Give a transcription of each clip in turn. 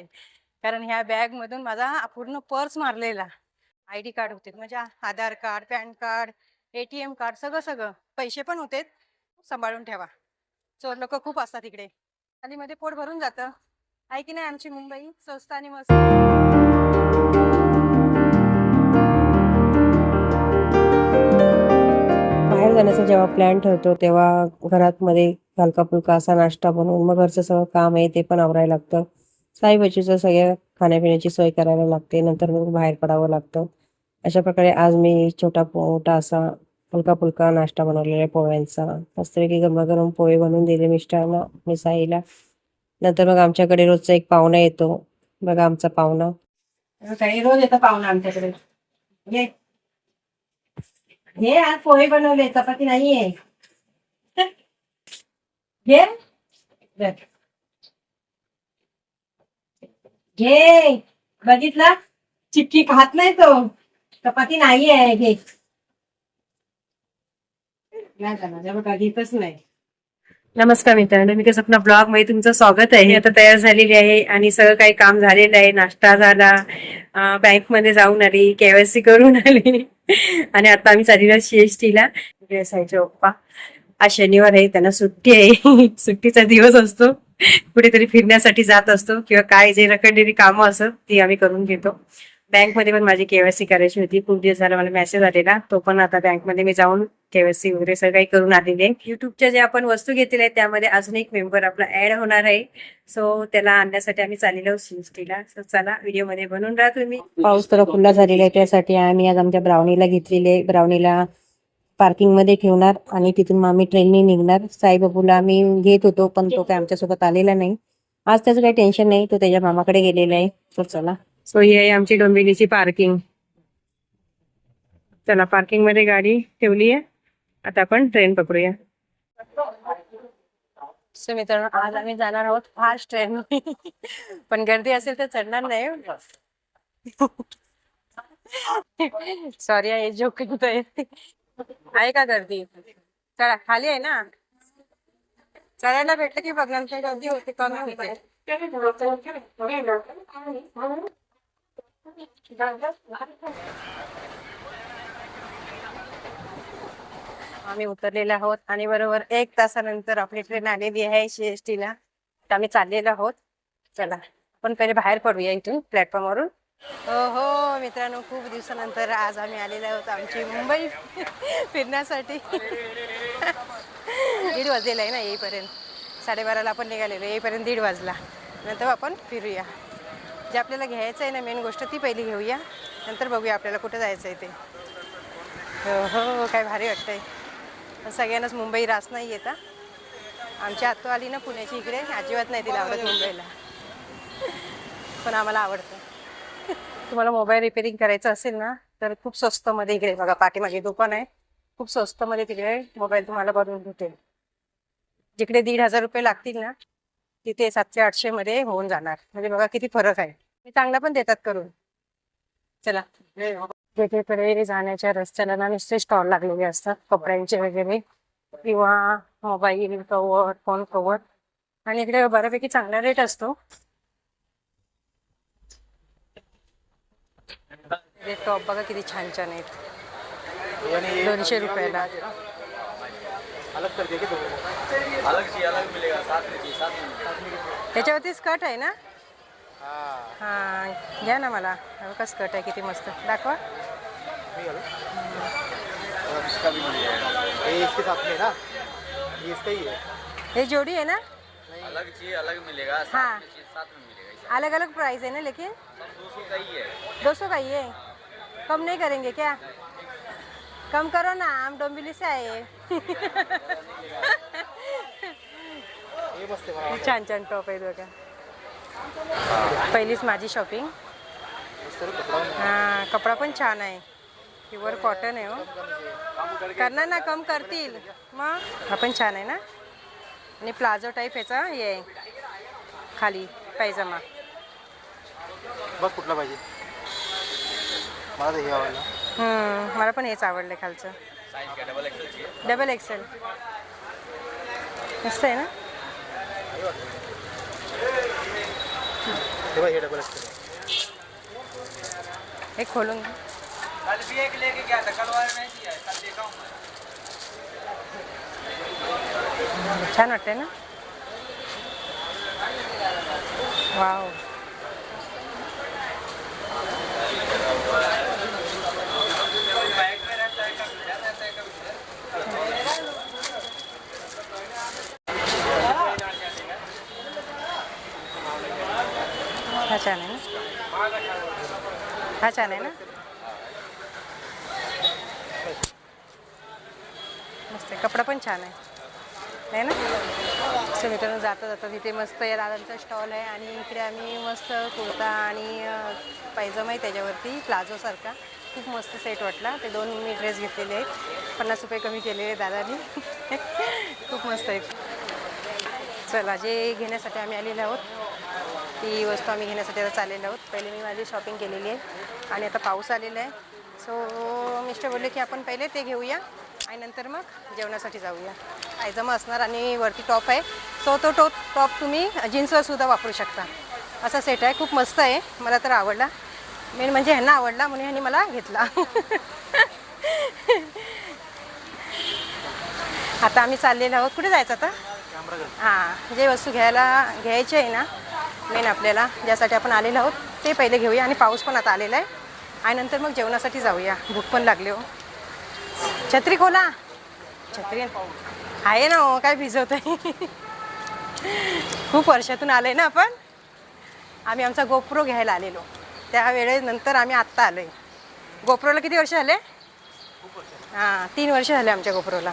कारण ह्या बॅग मधून माझा पूर्ण पर्स मारलेला. आयडी कार्ड होते, म्हणजे Aadhaar card, PAN card, ATM card, सगळं सगळं. पैसे पण होते. सांभाळून ठेवा, चोर लोक खूप असतात इकडे. आणि मध्ये पोट भरून जातं. आहे की नाही आमची मुंबई स्वस्त आणि मस्त. बाहेर जाण्याचा जेव्हा प्लॅन ठरतो तेव्हा घरात मध्ये हलका फुलका असा नाश्ता बनवून मग घरचं सगळं काम आहे ते पण आवरायला लागतं. साईबाचीचं सगळ्या खाण्यापिण्याची सोय करायला लागते. नंतर मग बाहेर पडावं लागतं. अशा प्रकारे आज मी छोटा मोठा असा हलका फुलका नाश्ता बनवलेला आहे पोह्यांचा. मस्तपैकी गरमागरम पोहे बनवून दिले मिस्टरांना, मी साईला. नंतर मग आमच्याकडे रोजचा एक पाहुणा येतो. बघा आमचा पाहुणा. काही रोज येतो पाहुणा आमच्याकडे. हे आज पोहे बनवले, चपाती नाहीये. घे घे, बघितला चिक्की खात नाही तो. चपाती नाही आहे, घे. घेतच नाही. नमस्कार मित्रांनो, मी कसं आपला ब्लॉग मध्ये तुमचं स्वागत आहे. आता तयार झालेली आहे आणि सगळं काही काम झालेलं आहे. नाश्ता झाला, बँक मध्ये जाऊन आली, KYC करून आली आणि आता आम्ही चाललेलो CST ला. साईच्या पप्पा आज शनिवार आहे, त्यांना सुट्टी आहे. सुट्टीचा दिवस असतो, कुठेतरी फिरण्यासाठी जात असतो किंवा काय जे रखडलेली कामं असत ती आम्ही करून घेतो. बँकमध्ये पण माझी KYC करायची होती. खूप दिवस झाला मला मेसेज आलेला, तो पण आता बँकमध्ये मी जाऊन KYC वगैरे सगळं काही करून आलेले आहे. युट्यूबच्या जे आपण वस्तू घेतलेल्या आहेत त्यामध्ये अजून एक मेंबर आपला ऍड होणार आहे. सो त्याला आणण्यासाठी आम्ही चाललेलो CST ला. सो चला व्हिडिओ मध्ये बनून राहा तुम्ही. पाऊस तर खुल्ला झालेला आहे, त्यासाठी आम्ही आज आमच्या ब्राउनीला घेतलेले आहे. ब्राउनीला पार्किंग मध्ये ठेवणार आणि तिथून मग आम्ही ट्रेनने निघणार. साईबाबूला आम्ही घेत होतो पण तो काय आमच्यासोबत आलेला नाही. आज त्याचं काही टेन्शन नाही, तो त्याच्या मामाकडे गेलेला आहे. तर चला. सो ही आहे आमची डोंबिवलीची पार्किंग. चला पार्किंग मध्ये गाडी ठेवली आहे, आता आपण ट्रेन पकडूया. सो मित्रांनो, आज आम्ही जाणार आहोत फास्ट ट्रेन. पण गर्दी असेल तर चढणार नाही. सॉरी आहे, जोक आहे का गर्दी? चला खाली आहे ना, चढायला भेटलं की बघणार काही गर्दी होते कमी होते. आम्ही उतरलेले आहोत आणि बरोबर 1 तासानंतर आपली ट्रेन आलेली आहे CST ला. आम्ही चाललेलो आहोत. चला आपण पहिले बाहेर पडूया इथून प्लॅटफॉर्मवरून. हो हो मित्रांनो, खूप दिवसानंतर आज आम्ही आलेलो आहोत आमची मुंबई फिरण्यासाठी. 1:30 वाजलेला आहे ना येईपर्यंत. 12:30ला आपण निघालेलो, येईपर्यंत 1:30 वाजला. नंतर आपण फिरूया. जे आपल्याला घ्यायचं आहे ना, मेन गोष्ट ती पहिली घेऊया, नंतर बघूया आपल्याला कुठं जायचं आहे ते. हो हो, काय भारी वाटतंय. सगळ्यांनाच मुंबई रास नाही येत. आमची आत्तू आली ना पुण्याची इकडे, अजिबात नाही तिला आवडत मुंबईला, पण आम्हाला आवडतं. तुम्हाला मोबाईल रिपेअरिंग करायचं असेल ना तर खूप स्वस्त मध्ये इकडे बघा, पाठीमागे दुकान आहे. खूप स्वस्त मध्ये तिकडे मोबाईल तुम्हाला बनवून भेटेल. जिकडे 1,500 रुपये लागतील ना तिथे 700-800 मध्ये होऊन जाणार. म्हणजे बघा किती फरक आहे. मी चांगला पण देतात करून. चला. वेगवेगळे जाण्याच्या रस्त्याला ना नुसते स्टॉल लागलेले असतात कपड्यांचे वगैरे किंवा मोबाईल कव्हर, फोन कव्हर. आणि इकडे बऱ्यापैकी चांगला रेट असतो. टॉप बघा किती छान छान आहेत, 200 रुपयाला. त्याच्यावरती स्कर्ट आहे ना? हा घ्या ना, मला का स्कर्ट आहे किती मस्त, दाखवा. हे जोड़ी है ना? अलग चीज अलग मिलेगा, हाँ, साथ में मिलेगा। अलग अलग प्राइस है ना, लेकिन 200 का ही है। 200 का ही है। कम नहीं करेंगे क्या? कम करो ना, हम डोंबिवली से आए. छान छान टॉप आहे बघा. पहिलीच माझी शॉपिंग. हा, कपडा पण छान आहे, प्युअर कॉटन आहे. हो करणार ना, कम करतील मग. हा पण छान आहे ना. आणि प्लाझो टाईप ह्याचा हे आहे खाली पायजमा. बघ कुठला पाहिजे. मला हे आवडलं. मला पण हेच आवडलं खालचं. डबल एक्सेल मस्त आहे ना. तेव्हा हे डबल असतं. हे खोलून घे. कल भी एक लेके गया था, कल वाला नहीं दिया है, कल देखा हूँ मैं। छान वाटतंय ना. वाव. बैग में रहता है, कभी इधर रहता है, कभी उधर। हा छान आहे ना. हा छान आहे ना. मस्त आहे. कपडा पण छान आहे ना. सो मित्रांनो, जाता जाता तिथे मस्त या दादांचा स्टॉल आहे आणि इकडे आम्ही मस्त कुर्ता आणि पायजमा आहे त्याच्यावरती प्लाझोसारखा. खूप मस्त सेट वाटला. ते 2 मी ड्रेस घेतलेले आहेत. 50 रुपये कमी केलेले दादानी. खूप मस्त आहे. चला, जे घेण्यासाठी आम्ही आलेलो आहोत ती वस्तू आम्ही घेण्यासाठी आता चाललेलो आहोत. पहिले मी माझी शॉपिंग केलेली आहे आणि आता पाऊस आलेला आहे. सो मिस्टर बोलले की आपण पहिले ते घेऊया आणि नंतर मग जेवणासाठी जाऊया. पायजमा असणार आणि वरती टॉप आहे. सो तो टॉप तुम्ही जीन्सवर सुद्धा वापरू शकता. असा सेट आहे. खूप मस्त आहे. मला तर आवडला. मेन म्हणजे ह्यांना आवडला म्हणून ह्यांनी मला घेतला. आता आम्ही चाललेलो आहोत. कुठे जायचं आता? हां, जे वस्तू घ्यायची आहे ना मेन आपल्याला ज्यासाठी आपण आलेलो आहोत ते पहिले घेऊया. आणि पाऊस पण आता आलेला आहे आणि नंतर मग जेवणासाठी जाऊया. भूक पण लागली हो. छत्री खोला. छत्री आहे ना हो. काय भिजवत आहे. खूप वर्षातून आले ना आपण. आम्ही आमचा गोप्रो घ्यायला आलेलो त्यावेळेनंतर आम्ही आत्ता आलो आहे. गोप्रोला किती वर्ष झाले? हां, 3 वर्ष झाले आमच्या गोप्रोला.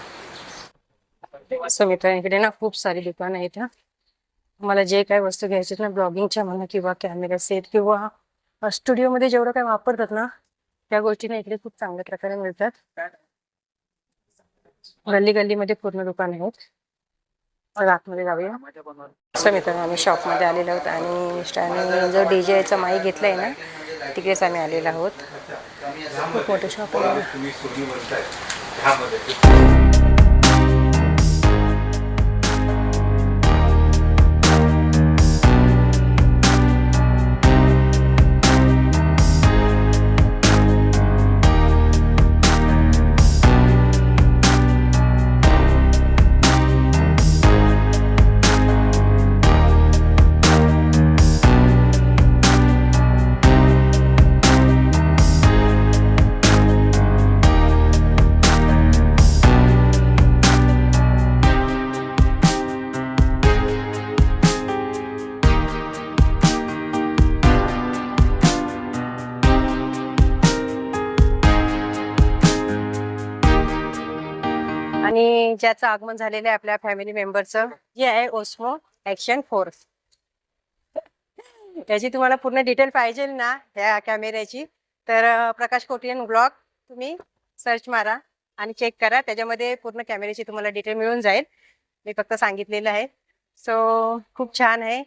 असं मित्रांकडे ना खूप सारी दुकानं आहेत. मला जे काय वस्तू घ्यायची ना ब्लॉगिंगच्या म्हणा किंवा कॅमेरा सेट किंवा स्टुडिओमध्ये जेवढं काय वापरतात ना त्या गोष्टी ना इकडे खूप चांगल्या प्रकारे मिळतात. गल्ली गल्लीमध्ये पूर्ण दुकान आहेत. आतमध्ये जाऊया. असं मित्रांनो, आम्ही शॉपमध्ये आलेलो आहोत आणि मिस्टरांनी जो DJचा माईक घेतलाय ना तिकडेच आम्ही आलेलो आहोत. खूप मोठं शॉप आहे. आणि ज्याचं आगमन झालेलं आहे आपल्या फॅमिली मेंबरचं जे आहे ओस्मो ॲक्शन 4. त्याची तुम्हाला पूर्ण डिटेल पाहिजे ना त्या कॅमेऱ्याची तर प्रकाश कोटियन ब्लॉग तुम्ही सर्च मारा आणि चेक करा. त्याच्यामध्ये पूर्ण कॅमेऱ्याची तुम्हाला डिटेल मिळून जाईल. मी फक्त सांगितलेलं आहे. सो खूप छान आहे.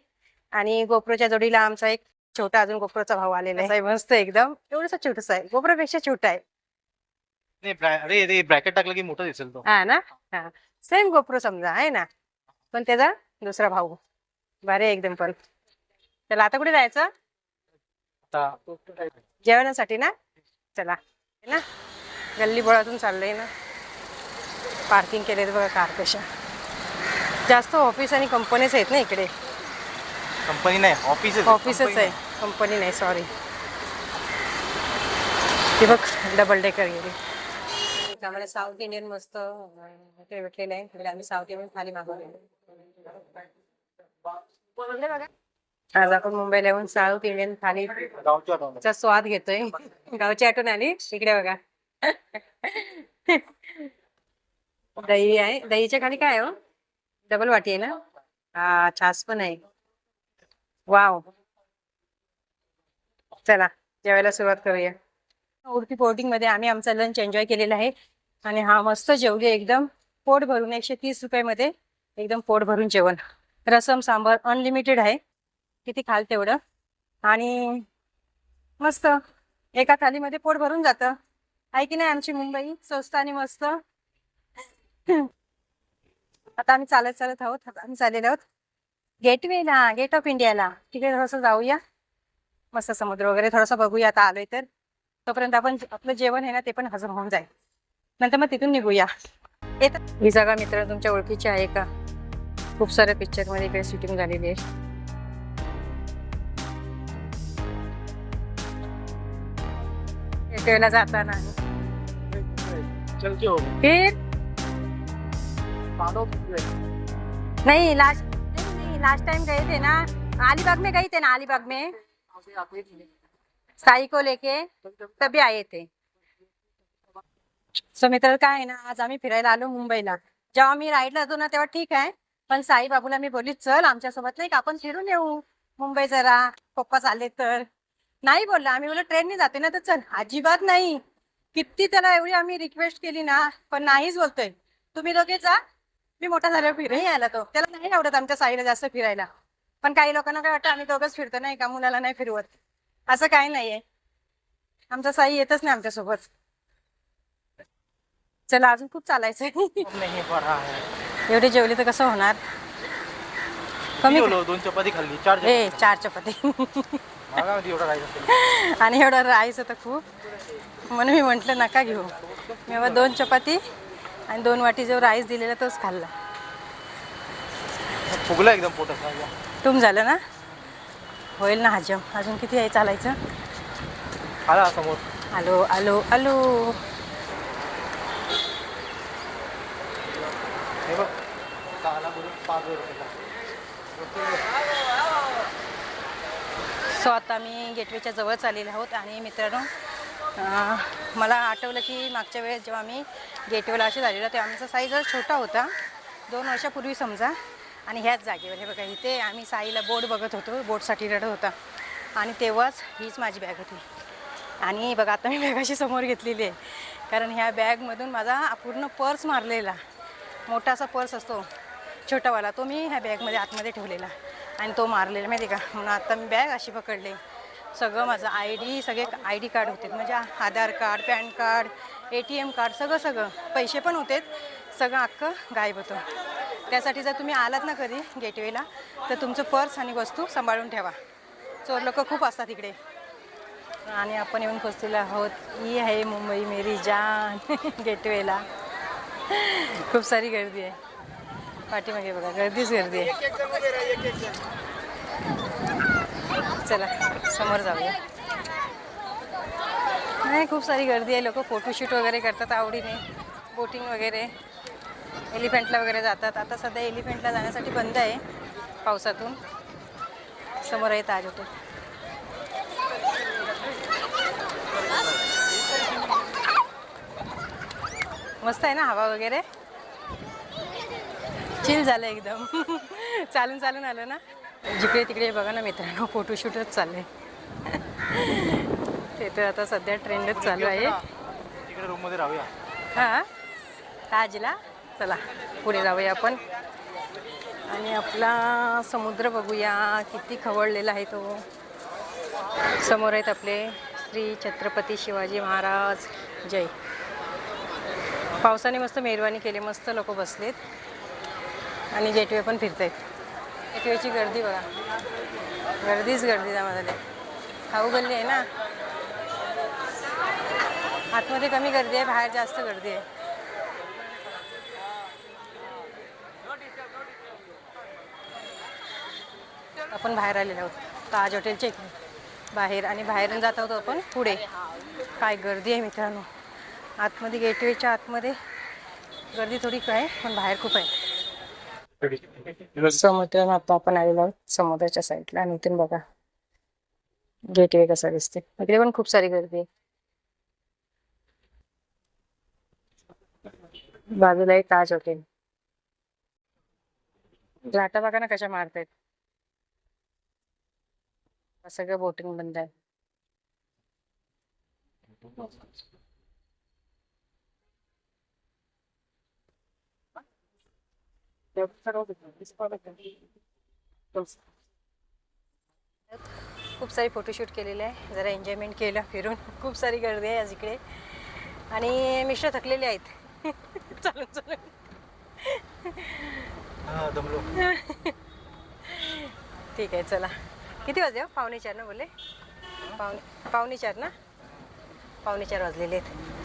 आणि गोप्रोच्या जोडीला आमचा एक छोटा अजून गोप्रोचा भाऊ आलेला आहे. मस्त एकदम. एवढंच छोटस आहे. गोप्रोपेक्षा छोटा आहे. अरे ते ब्रॅकेट टाकलं की मोठं दिसेल तो. हा ना. हा, सेम गोप्रो समजा आहे ना पण त्याचा दुसरा भाऊ. बरे एकदम. पण चला आता कुठे जायचं? जेवणासाठी ना. चला ना. गल्ली बोळातून चाललंय ना. पार्किंग केले बघा कार कशा. जास्त ऑफिस आणि कंपनीच आहेत ना इकडे. कंपनी नाही, ऑफिसच आहे. कंपनी नाही, सॉरी. ते बघ डबल डेकर गेली. आम्हाला साऊथ इंडियन मस्त भेटलेलं आहे. म्हणजे आम्ही साऊथ इंडियन थाली मागवलेली. आज आपण मुंबईला येऊन साऊथ इंडियन थालीचा स्वाद घेतोय. गावची आठवण आली. इकडे बघा दही आहे. दहीच्या खाली काय हो? डबल वाटी आहे ना. हा, छास पण आहे. वाव. चला जेवायला सुरुवात करूया. उडपी बोर्डिंग मध्ये आम्ही आमचा लंच एन्जॉय केलेला आहे आणि हा मस्त जेवली एकदम पोट भरून. 130 रुपयामध्ये एकदम पोट भरून जेवण. रसम सांबार अनलिमिटेड आहे. किती खाल तेवढं. आणि मस्त एका थालीमध्ये पोट भरून जातं. आहे की नाही आमची मुंबई स्वस्त आणि मस्त. आता आम्ही चालत आहोत. आता आम्ही चाललेलो आहोत गेटवेला, गेट ऑफ इंडियाला. तिकडे थोडंसं जाऊया मस्त समुद्र वगैरे थोडंसं बघूया आता आलोय तर. तोपर्यंत आपण आपलं जेवण आहे ना ते पण हजम होऊन जाईल. नंतर मग तिथून निघूया. ही जागा मित्र तुमच्या ओळखीची आहे का? खूप साऱ्या पिक्चर मध्ये इकडे शूटिंग झालेली आहे. गेटवेला जाताना फिर नहीं लास्ट टाइम गए थे ना, अलीबाग में गए थे ना, अलीबाग में साई को लेके तभी आए थे. सो मित्र काय आहे ना, आज आम्ही फिरायला आलो मुंबईला. जेव्हा मी राईडला होतो ना तेव्हा ठीक आहे, पण साई बाबूला मी बोलली चल आमच्यासोबत नाही का आपण फिरून येऊ मुंबई जरा, पप्पा चालले तर. नाही बोलला. आम्ही बोललो ट्रेनने जाते ना तर चल. अजिबात नाही. किती त्याला एवढी आम्ही रिक्वेस्ट केली ना पण नाहीच बोलतोय. तुम्ही दोघे जा, मी मोठा झाल्यावर फिरे यायला. तो त्याला नाही आवडत आमच्या साईला जास्त फिरायला. पण काही लोकांना काय वाटतं आम्ही दोघंच फिरतो नाही का, मुलाला नाही फिरवत. असं काही नाहीये. आमचा साई येतच नाही आमच्यासोबत. चला अजून खूप चालायचंय. एवढे जेवले तर कसं होणार. कमी 2 चपाती खाल्ली 4 4 चपाती आणि एवढं राईस होतं खूप, म्हणून मी म्हंटल नका घेऊ. मी 2 चपाती आणि 2 वाटी जो राईस दिलेला तोच खाल्ला. फुगला एकदम पोटात. तुम झालं ना, होईल ना हजम. अजून किती आहे चालायचं. आला समोर. आलो आलो आलो. हे बघ 5 सो आता मी गेटवेच्या जवळच आलेले आहोत. आणि मित्रांनो मला आठवलं की मागच्या वेळेस जेव्हा मी गेटवेला असे झालेलं तेव्हा आमचा साई जर छोटा होता, 2 वर्षापूर्वी समजा. आणि ह्याच जागेवर हे बघा इथे आम्ही साईला बोट बघत होतो, बोटसाठी रडत होता. आणि तेव्हाच हीच माझी बॅग होती. आणि बघा आता मी बॅगाशी समोर घेतलेली आहे, कारण ह्या बॅगमधून माझा पूर्ण पर्स मारलेला, मोठासा पर्स असतो छोटावाला, तो मी ह्या बॅगमध्ये आतमध्ये ठेवलेला आणि तो मारलेला माहिती का. म्हणून आता मी बॅग अशी पकडले. सगळं माझं सगळे आय डी कार्ड होते, म्हणजे Aadhaar card, PAN card, ATM card, सगळं पैसे पण होते, सगळं अख्खं गायब होतं. त्यासाठी जर तुम्ही आलात ना कधी गेटवेला तर तुमचं पर्स आणि वस्तू सांभाळून ठेवा. चोर लोक खूप असतात इकडे. आणि आपण येऊन पोचलेलो आहोत. ही आहे मुंबई मेरी जान गेटवेला. खूप सारी गर्दी आहे पाठीमागे बघा, गर्दीच गर्दी आहे. चला समोर जाऊया. नाही खूप सारी गर्दी आहे. लोक फोटोशूट वगैरे करतात आवडीने, बोटिंग वगैरे, एलिफंटला वगैरे जातात. आता सध्या एलिफंटला जाण्यासाठी बंद आहे पावसातून. समोर आहे ताज हॉटेल. मस्त आहे ना हवा वगैरे, चिल झालं एकदम. चालून आलं ना. जिकडे तिकडे बघा ना मित्रांनो फोटोशूटच चाललंय. ते तर आता सध्या ट्रेंडच चालू आहे. तिकडे रूम मध्ये राहूया. हां ताजला चला पुढे जाऊया आपण. आणि आपला समुद्र बघूया किती खवळलेला आहे तो. समोर आहेत आपले श्री छत्रपती शिवाजी महाराज जय. पावसाने मस्त मेहरबानी केली, मस्त लोक बसलेत आणि गेटवे पण फिरतायत. गेटवेची गर्दी बघा, गर्दीच गर्दी त्यामध्ये. खाऊ गल्ली आहे ना, आतमध्ये कमी गर्दी आहे, बाहेर जास्त गर्दी आहे. आपण बाहेर आलेलो आहोत ताज हॉटेलच्या इकडे बाहेर. आणि बाहेरून जात आहोत आपण पुढे. काय गर्दी आहे मित्रांनो. आतमध्ये गेटवेच्या आतमध्ये गर्दी थोडी काय, पण बाहेर खूप आहे. समुद्र आता आपण आलेलो आहोत समुद्राच्या साईडला. आणि इथून बघा गेटवे कसा दिसते. इकडे पण खूप सारी गर्दी आहे. बाजूला आहे ताज हॉटेल. लाटा बघा ना कशा मारतायत. सगळं बोटिंग बंद आहे. खूप सारी फोटोशूट केलेले आहे, जरा एन्जॉयमेंट केलं फिरून. खूप सारी गर्दी आहे आज इकडे. आणि मिस्टर थकलेले आहेत चालून. दमलो. ठीक आहे चला. किती वाजले हो? 3:45 बोलले. पावणे 4 ना, पावणे 4 वाजलेले आहेत.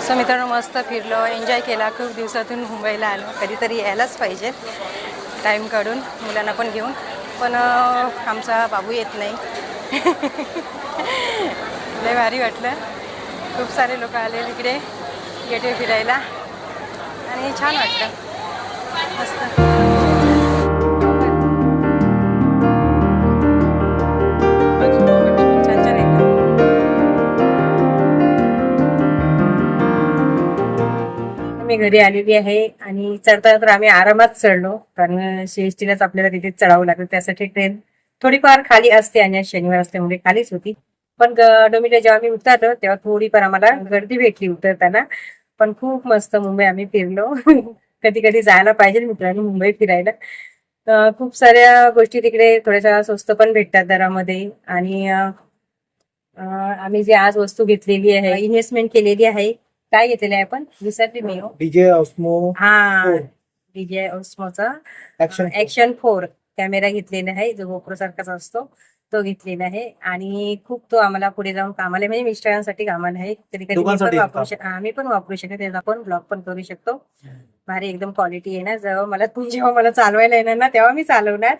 सो मित्रांनो मस्त फिरलो, एन्जॉय केला. खूप दिवसातून मुंबईला आलो, कधीतरी यायलाच पाहिजे टाईम काढून मुलांना पण घेऊन. पण आमचा बाबू येत नाही. लय भारी वाटलं. खूप सारे लोक आले इकडे गेटवे फिरायला आणि छान वाटलं. मस्त छान छान एकदम. मी घरी आलेली आहे आणि चढताना तर आम्ही आरामात चढलो, कारण सीएसटीलाच आपल्याला तिथे चढावं लागतं. त्यासाठी ट्रेन थोडीफार खाली असते आणि आज शनिवार असल्यामुळे खालीच होती. पण डोंबिवलीला जेव्हा मी उतरलो तेव्हा थोडीफार आम्हाला गर्दी भेटली उतरताना. पण खूप मस्त मुंबई आम्ही फिरलो. कधी कधी जायला पाहिजे मित्रांनी मुंबई फिरायला. खूप साऱ्या गोष्टी तिकडे थोड्याशा स्वस्त पण भेटतात दरामध्ये. आणि आम्ही जे आज वस्तू घेतलेली आहे, इन्व्हेस्टमेंट केलेली आहे. काय घेतलेलं आहे आपण, विसरली मी. डीजे ऑस्मो हा, डीजे ऑस्मोचा ऍक्शन ऍक्शन 4 कॅमेरा घेतलेला आहे, जो गोप्रो सारखाच असतो तो घेतलेला आहे. आणि खूप तो आम्हाला पुढे जाऊन कामाला, म्हणजे मिस्टरांसाठी कामाला आहे. कधी कधी दोघांसाठी वापरू शकतो, आम्ही पण वापरू शकतो. त्याचा आपण ब्लॉग पण करू शकतो. भारी एकदम क्वालिटी आहे ना. जेव्हा मला चालवायला येणार ना तेव्हा मी चालवणार.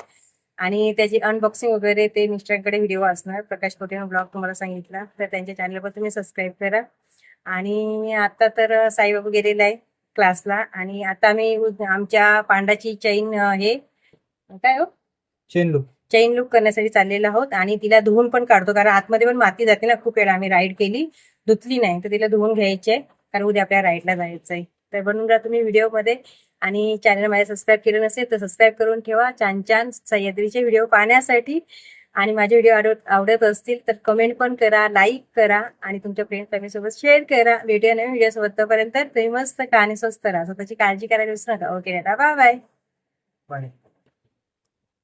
आणि त्याची अनबॉक्सिंग वगैरे ते मिस्टरांकडे व्हिडिओ असणार. प्रकाश कोटेन ब्लॉग तुम्हाला सांगितला तर त्यांच्या चॅनलवर तुम्ही सबस्क्राईब करा. आणि आता तर साईबाबू गेलेला आहे क्लासला. आणि आता आम्ही आमच्या पांडाची चैन हे काय हो चैन लुक करण्यासाठी चाललेलो आहोत. आणि तिला धुवून पण काढतो, कारण आतमध्ये पण माती जाते ना. खूप वेळा आम्ही राईड केली, धुतली नाही, तर तिला धुवून घ्यायची आहे, कारण उद्या आपल्या राईडला जायचं आहे. तर बनून राहा तुम्ही व्हिडिओमध्ये. आणि चॅनल माझ्या सबस्क्राईब केलं नसेल तर सबस्क्राईब करून ठेवा छान छान सह्याद्रीचे व्हिडिओ पाहण्यासाठी. आणि माझे व्हिडिओ आवडत असतील तर कमेंट पण करा, लाईक करा आणि तुमच्या फ्रेंड फॅमिली सोबत शेअर करा. भेटूया नवीन व्हिडिओ सोबत. तोपर्यंत तुम्ही मस्त का आणि स्वस्त राहा. स्वतःची काळजी करायला विसरू नका. Okay, bye bye.